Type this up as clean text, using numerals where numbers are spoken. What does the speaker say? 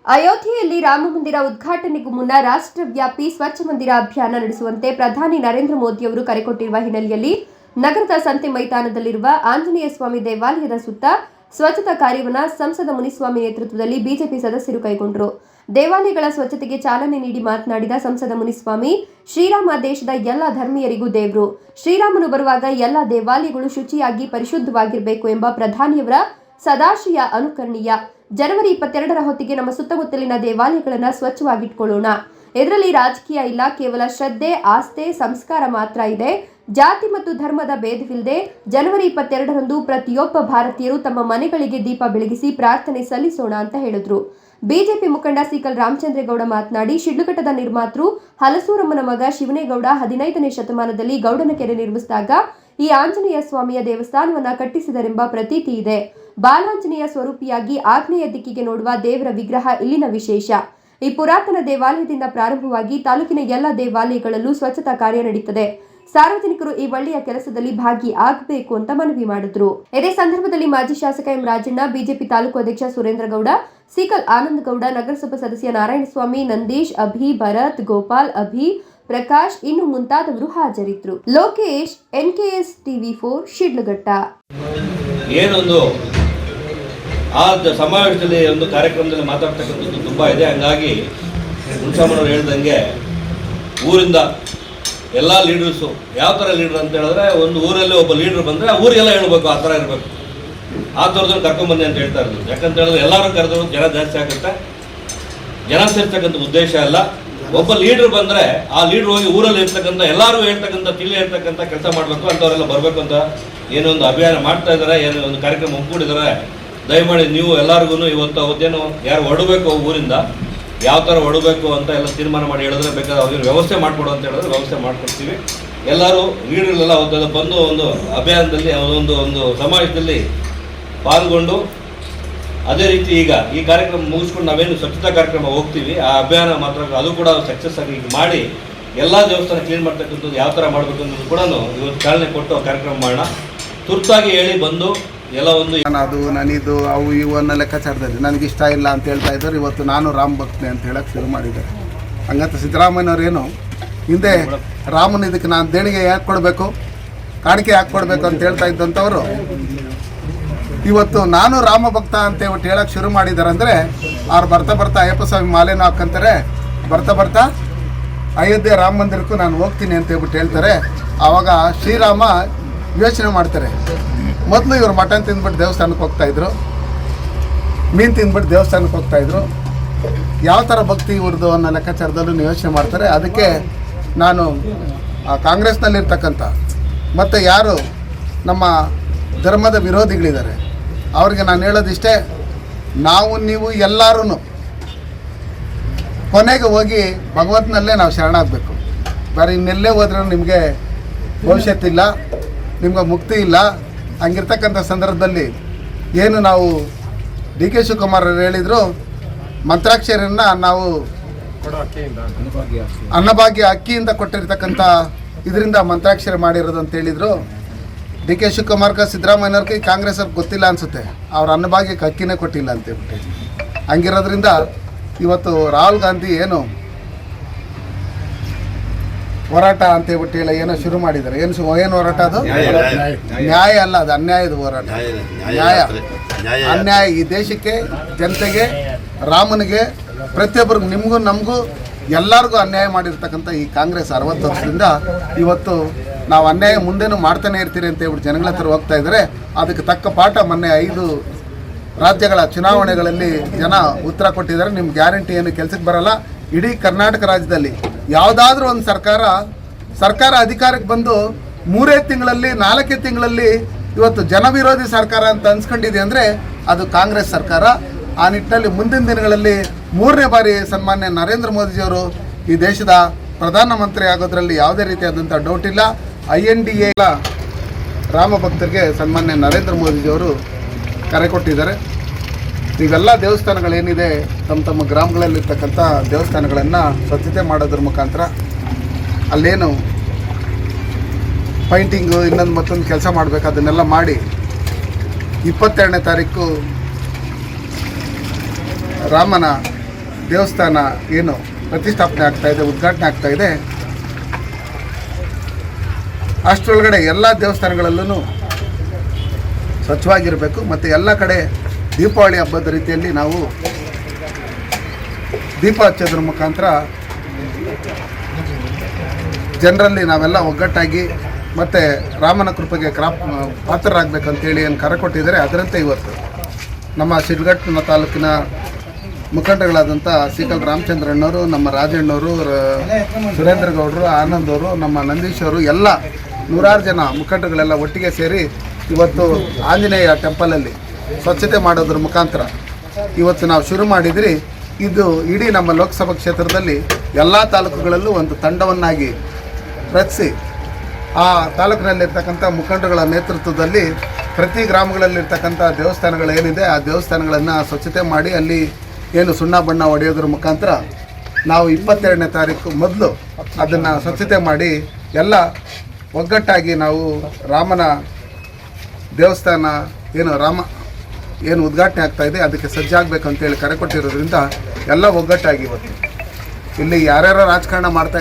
ಅಯೋಧ್ಯೆಯಲ್ಲಿ ರಾಮ ಮಂದಿರ ಉದ್ಘಾಟನೆಗೂ ಮುನ್ನ ರಾಷ್ಟ್ರವ್ಯಾಪಿ ಸ್ವಚ್ಛ ಮಂದಿರ ಅಭಿಯಾನ ನಡೆಸುವಂತೆ ಪ್ರಧಾನಿ ನರೇಂದ್ರ ಮೋದಿಯವರು ಕರೆ ಕೊಟ್ಟಿರುವ ಹಿನ್ನೆಲೆಯಲ್ಲಿ ನಗರದ ಸಂತೆ ಮೈದಾನದಲ್ಲಿರುವ ಆಂಜನೇಯ ಸ್ವಾಮಿ ದೇವಾಲಯದ ಸುತ್ತ ಸ್ವಚ್ಛತಾ ಕಾರ್ಯವನ್ನು ಸಂಸದ ಮುನಿಸ್ವಾಮಿ ನೇತೃತ್ವದಲ್ಲಿ ಬಿಜೆಪಿ ಸದಸ್ಯರು ಕೈಗೊಂಡರು. ದೇವಾಲಯಗಳ ಸ್ವಚ್ಛತೆಗೆ ಚಾಲನೆ ನೀಡಿ ಮಾತನಾಡಿದ ಸಂಸದ ಮುನಿಸ್ವಾಮಿ, ಶ್ರೀರಾಮ ದೇಶದ ಎಲ್ಲ ಧರ್ಮೀಯರಿಗೂ ದೇವರು. ಶ್ರೀರಾಮನು ಬರುವಾಗ ಎಲ್ಲ ದೇವಾಲಯಗಳು ಶುಚಿಯಾಗಿ ಪರಿಶುದ್ಧವಾಗಿರಬೇಕು ಎಂಬ ಪ್ರಧಾನಿಯವರ ಸದಾಶಯ ಅನುಕರಣೀಯ. ಜನವರಿ 22ರ ಹೊತ್ತಿಗೆ ನಮ್ಮ ಸುತ್ತಮುತ್ತಲಿನ ದೇವಾಲಯಗಳನ್ನು ಸ್ವಚ್ಛವಾಗಿಟ್ಕೊಳ್ಳೋಣ. ಇದರಲ್ಲಿ ರಾಜಕೀಯ ಇಲ್ಲ, ಕೇವಲ ಶ್ರದ್ಧೆ, ಆಸ್ಥೆ, ಸಂಸ್ಕಾರ ಮಾತ್ರ ಇದೆ. ಜಾತಿ ಮತ್ತು ಧರ್ಮದ ಭೇದವಿಲ್ಲದೆ ಜನವರಿ 22ರಂದು ಪ್ರತಿಯೊಬ್ಬ ಭಾರತೀಯರು ತಮ್ಮ ಮನೆಗಳಿಗೆ ದೀಪ ಬೆಳಗಿಸಿ ಪ್ರಾರ್ಥನೆ ಸಲ್ಲಿಸೋಣ ಅಂತ ಹೇಳಿದ್ರು. ಬಿಜೆಪಿ ಮುಖಂಡ ಸಿಕಲ್ ರಾಮಚಂದ್ರೇಗೌಡ ಮಾತನಾಡಿ, ಶಿಡ್ಲಘಟ್ಟದ ನಿರ್ಮಾತೃ ಹಲಸೂರಮ್ಮನ ಮಗ ಶಿವನೇಗೌಡ 15ನೇ ಶತಮಾನದಲ್ಲಿ ಗೌಡನಕೆರೆ ನಿರ್ಮಿಸಿದಾಗ ಈ ಆಂಜನೇಯ ಸ್ವಾಮಿಯ ದೇವಸ್ಥಾನವನ್ನ ಕಟ್ಟಿಸಿದರೆಂಬ ಪ್ರತೀತಿ ಇದೆ. ಬಾಲಾಂಜನೇಯ ಸ್ವರೂಪಿಯಾಗಿ ಆಗ್ನೇಯ ದಿಕ್ಕಿಗೆ ನೋಡುವ ದೇವರ ವಿಗ್ರಹ ಇಲ್ಲಿನ ವಿಶೇಷ. ಈ ಪುರಾತನ ದೇವಾಲಯದಿಂದ ಪ್ರಾರಂಭವಾಗಿ ತಾಲೂಕಿನ ಎಲ್ಲ ದೇವಾಲಯಗಳಲ್ಲೂ ಸ್ವಚ್ಛತಾ ಕಾರ್ಯ ನಡೆಯುತ್ತದೆ. ಸಾರ್ವಜನಿಕರು ಈ ಒಳ್ಳೆಯ ಕೆಲಸದಲ್ಲಿ ಭಾಗಿ ಆಗಬೇಕು ಅಂತ ಮನವಿ ಮಾಡಿದ್ರು. ಇದೇ ಸಂದರ್ಭದಲ್ಲಿ ಮಾಜಿ ಶಾಸಕ ಎಂ ರಾಜಣ್ಣ, ಬಿಜೆಪಿ ತಾಲೂಕು ಅಧ್ಯಕ್ಷ ಸುರೇಂದ್ರಗೌಡ, ಸಿಕಲ್ ಆನಂದಗೌಡ, ನಗರಸಭಾ ಸದಸ್ಯ ನಾರಾಯಣಸ್ವಾಮಿ, ನಂದೀಶ್, ಅಭಿ, ಭರತ್, ಗೋಪಾಲ್, ಅಭಿ, ಪ್ರಕಾಶ್ ಇನ್ನು ಮುಂತಾದವರು ಹಾಜರಿದ್ದರು. Lokesh, NKS TV4, Sidlaghatta. ಏನೊಂದು ಆ ಸಮಾವೇಶದಲ್ಲಿ ಒಂದು ಕಾರ್ಯಕ್ರಮದಲ್ಲಿ ಮಾತಾಡ್ತಕ್ಕಂಥದ್ದು ತುಂಬ ಇದೆ. ಹಂಗಾಗಿ ಮುನ್ಸಾಮನವ್ರು ಹೇಳ್ದಂಗೆ ಊರಿಂದ ಎಲ್ಲ ಲೀಡರ್ಸು ಯಾವ ಥರ ಲೀಡರ್ ಅಂತ ಹೇಳಿದ್ರೆ, ಒಂದು ಊರಲ್ಲಿ ಒಬ್ಬ ಲೀಡರ್ ಬಂದರೆ ಆ ಊರಿಗೆಲ್ಲ ಹೇಳ್ಬೇಕು, ಆ ಥರ ಇರಬೇಕು. ಆ ಥರದವ್ರು ಕರ್ಕೊಂಬಂದಿ ಅಂತ ಹೇಳ್ತಾ ಇರೋದು. ಯಾಕಂತ ಹೇಳಿದ್ರೆ ಎಲ್ಲರೂ ಕರೆದ್ರು ಜನ ಜಾಸ್ತಿ ಆಗುತ್ತೆ. ಜನ ಸೇರ್ತಕ್ಕಂಥ ಉದ್ದೇಶ ಅಲ್ಲ. ಒಬ್ಬ ಲೀಡರ್ ಬಂದರೆ ಆ ಲೀಡರ್ ಹೋಗಿ ಊರಲ್ಲಿ ಇರ್ತಕ್ಕಂಥ ಎಲ್ಲರೂ ಹೇಳ್ತಕ್ಕಂಥ ತಿಳಿ ಹೇಳ್ತಕ್ಕಂಥ ಕೆಲಸ ಮಾಡಬೇಕು. ಅಂಥವರೆಲ್ಲ ಬರಬೇಕು ಅಂತ ಏನೊಂದು ಅಭಿಯಾನ ಮಾಡ್ತಾ ಇದ್ದಾರೆ, ಏನೋ ಒಂದು ಕಾರ್ಯಕ್ರಮ ಒಪ್ಪಿಕೊಂಡಿದ್ದಾರೆ. ದಯಮಾಡಿ ನೀವು ಎಲ್ಲರಿಗೂ ಇವತ್ತು ಅವತ್ತೇನು ಯಾರು ಹೊಡಬೇಕು ಊರಿಂದ ಯಾವ ಥರ ಹೊಡಬೇಕು ಅಂತ ಎಲ್ಲ ತೀರ್ಮಾನ ಮಾಡಿ ಹೇಳಿದ್ರೆ ಬೇಕಾದ್ರೆ ಅವ್ರಿಗೆ ವ್ಯವಸ್ಥೆ ಮಾಡಿಕೊಡು ಅಂತ ಹೇಳಿದ್ರೆ ವ್ಯವಸ್ಥೆ ಮಾಡಿಕೊಡ್ತೀವಿ. ಎಲ್ಲರೂ ಲೀಡರ್ಗಳೆಲ್ಲ ಅವತ್ತೆಲ್ಲ ಬಂದು ಒಂದು ಅಭಿಯಾನದಲ್ಲಿ ಒಂದು ಸಮಾವೇಶದಲ್ಲಿ ಪಾಲ್ಗೊಂಡು ಅದೇ ರೀತಿ ಈಗ ಈ ಕಾರ್ಯಕ್ರಮ ಮುಗಿಸ್ಕೊಂಡು ನಾವೇನು ಸ್ವಚ್ಛತಾ ಕಾರ್ಯಕ್ರಮ ಹೋಗ್ತೀವಿ, ಆ ಅಭಿಯಾನ ಮಾತ್ರ ಅದು ಕೂಡ ಸಕ್ಸಸ್ ಆಗಿ ಮಾಡಿ ಎಲ್ಲ ದೇವಸ್ಥಾನ ಕ್ಲೀನ್ ಮಾಡ್ತಕ್ಕಂಥದ್ದು ಯಾವ ಥರ ಮಾಡಬೇಕು ಅನ್ನೋದು ಕೂಡ ಇವತ್ತು ಚಾಲನೆ ಕೊಟ್ಟು ಆ ಕಾರ್ಯಕ್ರಮ ಮಾಡೋಣ. ತುರ್ತಾಗಿ ಹೇಳಿ ಬಂದು ಎಲ್ಲ ಒಂದು ನಾನಿದು ಅವು ಇವನ್ನ ಲೆಕ್ಕಾಚಾರದಲ್ಲಿ ನನಗಿಷ್ಟ ಇಲ್ಲ ಅಂತ ಹೇಳ್ತಾ ಇದ್ದಾರೆ. ಇವತ್ತು ನಾನು ರಾಮ ಭಕ್ತನೆ ಅಂತ ಹೇಳಕ್ಕೆ ಶುರು ಮಾಡಿದ್ದಾರೆ. ಹಂಗಂತ ಸಿದ್ದರಾಮಯ್ಯನವ್ರೇನು ಹಿಂದೆ ರಾಮನ ಇದಕ್ಕೆ ನಾನು ದೇಣಿಗೆ ಯಾಕೆ ಕೊಡಬೇಕು, ಕಾಣಿಕೆ ಯಾಕೆ ಕೊಡಬೇಕು ಅಂತ ಹೇಳ್ತಾ ಇದ್ದಂಥವ್ರು ಇವತ್ತು ನಾನು ರಾಮ ಭಕ್ತ ಅಂತ ಹೇಳ್ಬಿಟ್ಟು ಹೇಳಕ್ಕೆ ಶುರು ಮಾಡಿದ್ದಾರೆ. ಅಂದರೆ ಅವ್ರು ಬರ್ತಾ ಅಯ್ಯಪ್ಪ ಸ್ವಾಮಿ ಮಾಲೆನೂ ಹಾಕ್ಕಂತಾರೆ, ಬರ್ತಾ ಅಯೋಧ್ಯೆ ರಾಮ ಮಂದಿರಕ್ಕೂ ನಾನು ಹೋಗ್ತೀನಿ ಅಂತ ಹೇಳ್ಬಿಟ್ಟು ಹೇಳ್ತಾರೆ. ಆವಾಗ ಶ್ರೀರಾಮ ಯೋಚನೆ ಮಾಡ್ತಾರೆ, ಮೊದಲು ಇವರು ಮಟನ್ ತಿಂದ್ಬಿಟ್ಟು ದೇವಸ್ಥಾನಕ್ಕೆ ಹೋಗ್ತಾಯಿದ್ರು, ಮೀನು ತಿಂದ್ಬಿಟ್ಟು ದೇವಸ್ಥಾನಕ್ಕೆ ಹೋಗ್ತಾಯಿದ್ರು. ಯಾವ ಥರ ಭಕ್ತಿ ಇವ್ರದ್ದು ಅನ್ನೋ ಲೆಕ್ಕಾಚಾರದಲ್ಲೂ ಯೋಚನೆ ಮಾಡ್ತಾರೆ. ಅದಕ್ಕೆ ನಾನು ಕಾಂಗ್ರೆಸ್ನಲ್ಲಿರ್ತಕ್ಕಂಥ ಮತ್ತು ಯಾರು ನಮ್ಮ ಧರ್ಮದ ವಿರೋಧಿಗಳಿದ್ದಾರೆ ಅವ್ರಿಗೆ ನಾನು ಹೇಳೋದಿಷ್ಟೇ, ನಾವು ನೀವು ಎಲ್ಲರೂ ಕೊನೆಗೆ ಹೋಗಿ ಭಗವಂತನಲ್ಲೇ ನಾವು ಶರಣಾಗಬೇಕು. ಬೇರೆ ಇನ್ನೆಲ್ಲೇ ಹೋದ್ರೂ ನಿಮಗೆ ಭವಿಷ್ಯತ್ತಿಲ್ಲ, ನಿಮ್ಗೆ ಮುಕ್ತಿ ಇಲ್ಲ. ಹಂಗಿರ್ತಕ್ಕಂಥ ಸಂದರ್ಭದಲ್ಲಿ ಏನು ನಾವು DK ಶಿವಕುಮಾರ್ ಅವರು ಹೇಳಿದರು, ಮಂತ್ರಾಕ್ಷರಿಯನ್ನು ನಾವು ಅನ್ನಭಾಗ್ಯ ಅಕ್ಕಿಯಿಂದ ಕೊಟ್ಟಿರ್ತಕ್ಕಂಥ ಇದರಿಂದ ಮಂತ್ರಾಕ್ಷರಿ ಮಾಡಿರೋದು ಅಂತ ಹೇಳಿದರು. DK ಶಿವಕುಮಾರ್ಗೆ ಸಿದ್ದರಾಮಯ್ಯವ್ರಿಗೆ ಕಾಂಗ್ರೆಸ್ ಅವ್ರಿಗೆ ಗೊತ್ತಿಲ್ಲ ಅನಿಸುತ್ತೆ, ಅವ್ರು ಅನ್ನಭಾಗ್ಯಕ್ಕೆ ಅಕ್ಕಿನೇ ಕೊಟ್ಟಿಲ್ಲ ಅಂತೇಳ್ಬಿಟ್ಟು. ಹಂಗಿರೋದ್ರಿಂದ ಇವತ್ತು ರಾಹುಲ್ ಗಾಂಧಿ ಏನು ಹೋರಾಟ ಅಂತೇಳ್ಬಿಟ್ಟು ಹೇಳಿ ಏನೋ ಶುರು ಮಾಡಿದ್ದಾರೆ. ಏನು ಹೋರಾಟ ಅದು? ನ್ಯಾಯ ಅಲ್ಲ, ಅದು ಅನ್ಯಾಯದ ಹೋರಾಟ. ಅನ್ಯಾಯ ಈ ದೇಶಕ್ಕೆ, ಜನತೆಗೆ, ರಾಮನಿಗೆ, ಪ್ರತಿಯೊಬ್ಬರಿಗೂ, ನಿಮಗೂ ನಮಗೂ ಎಲ್ಲರಿಗೂ ಅನ್ಯಾಯ ಮಾಡಿರ್ತಕ್ಕಂಥ ಈ ಕಾಂಗ್ರೆಸ್ 60 ವರ್ಷದಿಂದ ಇವತ್ತು ನಾವು ಅನ್ಯಾಯ ಮುಂದೇನು ಮಾಡ್ತಾನೆ ಇರ್ತೀರಿ ಅಂತ ಹೇಳ್ಬಿಟ್ಟು ಜನಗಳ ಹತ್ರ ಹೋಗ್ತಾ ಇದ್ದಾರೆ. ಅದಕ್ಕೆ ತಕ್ಕ ಪಾಠ ಮೊನ್ನೆ 5 ರಾಜ್ಯಗಳ ಚುನಾವಣೆಗಳಲ್ಲಿ ಜನ ಉತ್ತರ ಕೊಟ್ಟಿದ್ದಾರೆ. ನಿಮ್ಮ ಗ್ಯಾರಂಟಿ ಏನು ಕೆಲಸಕ್ಕೆ ಬರಲ್ಲ. ಇಡೀ ಕರ್ನಾಟಕ ರಾಜ್ಯದಲ್ಲಿ ಯಾವುದಾದ್ರೂ ಒಂದು ಸರ್ಕಾರ ಅಧಿಕಾರಕ್ಕೆ ಬಂದು 3 ತಿಂಗಳಲ್ಲಿ 4 ತಿಂಗಳಲ್ಲಿ ಇವತ್ತು ಜನವಿರೋಧಿ ಸರ್ಕಾರ ಅಂತ ಅನ್ಸ್ಕೊಂಡಿದೆ ಅಂದರೆ ಅದು ಕಾಂಗ್ರೆಸ್ ಸರ್ಕಾರ. ಆ ನಿಟ್ಟಿನಲ್ಲಿ ಮುಂದಿನ ದಿನಗಳಲ್ಲಿ 3ನೇ ಬಾರಿ ಸನ್ಮಾನ್ಯ ನರೇಂದ್ರ ಮೋದಿಜಿಯವರು ಈ ದೇಶದ ಪ್ರಧಾನಮಂತ್ರಿ ಆಗೋದ್ರಲ್ಲಿ ಯಾವುದೇ ರೀತಿಯಾದಂಥ ಡೌಟ್ ಇಲ್ಲ. INDA ರಾಮ ಭಕ್ತರಿಗೆ ಸನ್ಮಾನ್ಯ ನರೇಂದ್ರ ಮೋದಿಜಿಯವರು ಕರೆ ಕೊಟ್ಟಿದ್ದಾರೆ. ಇವೆಲ್ಲ ದೇವಸ್ಥಾನಗಳೇನಿದೆ ತಮ್ಮ ಗ್ರಾಮಗಳಲ್ಲಿರ್ತಕ್ಕಂಥ ದೇವಸ್ಥಾನಗಳನ್ನು ಸ್ವಚ್ಛತೆ ಮಾಡೋದ್ರ ಮುಖಾಂತರ ಅಲ್ಲೇನು ಪೈಂಟಿಂಗು ಇನ್ನೊಂದು ಮತ್ತೊಂದು ಕೆಲಸ ಮಾಡಬೇಕು ಅದನ್ನೆಲ್ಲ ಮಾಡಿ 22ನೇ ತಾರೀಕು ರಾಮನ ದೇವಸ್ಥಾನ ಏನು ಪ್ರತಿಷ್ಠಾಪನೆ ಆಗ್ತಾಯಿದೆ, ಉದ್ಘಾಟನೆ ಆಗ್ತಾಯಿದೆ, ಅಷ್ಟರೊಳಗಡೆ ಎಲ್ಲ ದೇವಸ್ಥಾನಗಳಲ್ಲೂ ಸ್ವಚ್ಛವಾಗಿರಬೇಕು ಮತ್ತು ಎಲ್ಲ ಕಡೆ ದೀಪಾವಳಿ ಹಬ್ಬದ ರೀತಿಯಲ್ಲಿ ನಾವು ದೀಪ ಹಚ್ಚೋದ್ರ ಮುಖಾಂತರ ಜನರಲ್ಲಿ ನಾವೆಲ್ಲ ಒಗ್ಗಟ್ಟಾಗಿ ಮತ್ತು ರಾಮನ ಕೃಪೆಗೆ ಪಾತ್ರರಾಗಬೇಕಂತೇಳಿ ಏನು ಕರೆ ಕೊಟ್ಟಿದ್ದಾರೆ. ಅದರಂತೆ ಇವತ್ತು ನಮ್ಮ ಶಿಡ್ಘಟ್ಟ ತಾಲೂಕಿನ ಮುಖಂಡಗಳಾದಂಥ ಸಿಕಲ್ ರಾಮಚಂದ್ರಣ್ಣವರು, ನಮ್ಮ ರಾಜಣ್ಣವರು, ಸುರೇಂದ್ರ ಗೌಡರು, ಆನಂದ್ ಅವರು, ನಮ್ಮ ನಂದೀಶ್ ಅವರು, ಎಲ್ಲ ನೂರಾರು ಜನ ಮುಖಂಡಗಳೆಲ್ಲ ಒಟ್ಟಿಗೆ ಸೇರಿ ಇವತ್ತು ಆಂಜನೇಯ ಟೆಂಪಲಲ್ಲಿ ಸ್ವಚ್ಛತೆ ಮಾಡೋದ್ರ ಮುಖಾಂತರ ಇವತ್ತು ನಾವು ಶುರು ಮಾಡಿದ್ರಿ. ಇದು ಇಡೀ ನಮ್ಮ ಲೋಕಸಭಾ ಕ್ಷೇತ್ರದಲ್ಲಿ ಎಲ್ಲ ತಾಲೂಕುಗಳಲ್ಲೂ ಒಂದು ತಂಡವನ್ನಾಗಿ ರಚಿಸಿ ಆ ತಾಲೂಕಿನಲ್ಲಿರ್ತಕ್ಕಂಥ ಮುಖಂಡಗಳ ನೇತೃತ್ವದಲ್ಲಿ ಪ್ರತಿ ಗ್ರಾಮಗಳಲ್ಲಿರ್ತಕ್ಕಂಥ ದೇವಸ್ಥಾನಗಳೇನಿದೆ ಆ ದೇವಸ್ಥಾನಗಳನ್ನು ಸ್ವಚ್ಛತೆ ಮಾಡಿ ಅಲ್ಲಿ ಏನು ಸುಣ್ಣ ಬಣ್ಣ ಹೊಡೆಯೋದ್ರ ಮುಖಾಂತರ ನಾವು 22ನೇ ತಾರೀಕು ಮೊದಲು ಅದನ್ನು ಸ್ವಚ್ಛತೆ ಮಾಡಿ ಎಲ್ಲ ಒಗ್ಗಟ್ಟಾಗಿ ನಾವು ರಾಮನ ದೇವಸ್ಥಾನ ಏನು ಉದ್ಘಾಟನೆ ಆಗ್ತಾಯಿದೆ ಅದಕ್ಕೆ ಸಜ್ಜಾಗಬೇಕು ಅಂತೇಳಿ ಕರೆ ಕೊಟ್ಟಿರೋದ್ರಿಂದ ಎಲ್ಲ ಒಗ್ಗಟ್ಟಾಗಿ ಇವತ್ತು ಇಲ್ಲಿ ಯಾರ್ಯಾರೋ ರಾಜಕಾರಣ ಮಾಡ್ತಾ